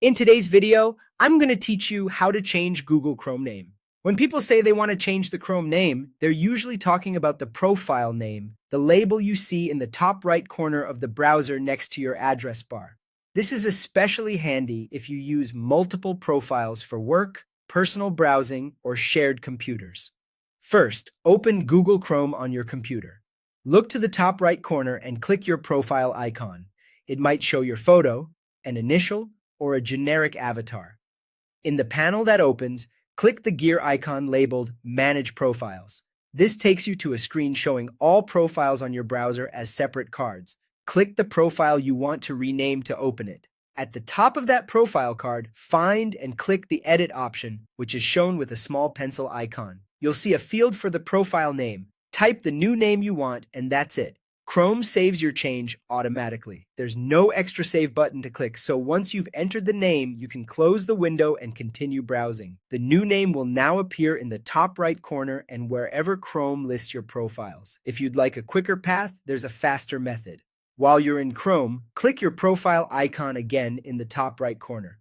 In today's video, I'm going to teach you how to change Google Chrome name. When people say they want to change the Chrome name, they're usually talking about the profile name, the label you see in the top right corner of the browser next to your address bar. This is especially handy if you use multiple profiles for work, personal browsing, or shared computers. First, open Google Chrome on your computer. Look to the top right corner and click your profile icon. It might show your photo, an initial, or a generic avatar. In the panel that opens, click the gear icon labeled Manage Profiles. This takes you to a screen showing all profiles on your browser as separate cards. Click the profile you want to rename to open it. At the top of that profile card, find and click the Edit option, which is shown with a small pencil icon. You'll see a field for the profile name. Type the new name you want, and that's it. Chrome saves your change automatically. There's no extra save button to click, so once you've entered the name, you can close the window and continue browsing. The new name will now appear in the top right corner and wherever Chrome lists your profiles. If you'd like a quicker path, there's a faster method. While you're in Chrome, click your profile icon again in the top right corner.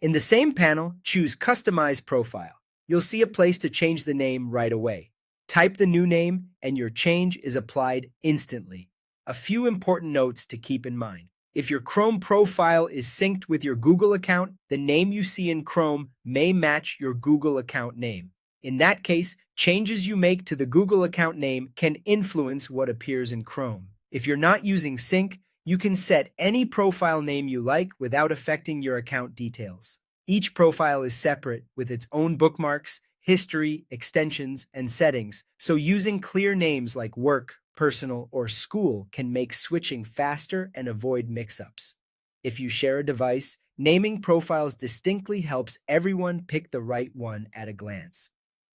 In the same panel, choose Customize Profile. You'll see a place to change the name right away. Type the new name, and your change is applied instantly. A few important notes to keep in mind. If your Chrome profile is synced with your Google account, the name you see in Chrome may match your Google account name. In that case, changes you make to the Google account name can influence what appears in Chrome. If you're not using sync, you can set any profile name you like without affecting your account details. Each profile is separate with its own bookmarks, history, extensions, and settings, so using clear names like work, personal, or school can make switching faster and avoid mix-ups. If you share a device, naming profiles distinctly helps everyone pick the right one at a glance.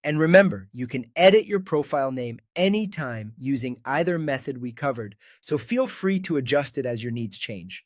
And remember, you can edit your profile name anytime using either method we covered, so feel free to adjust it as your needs change.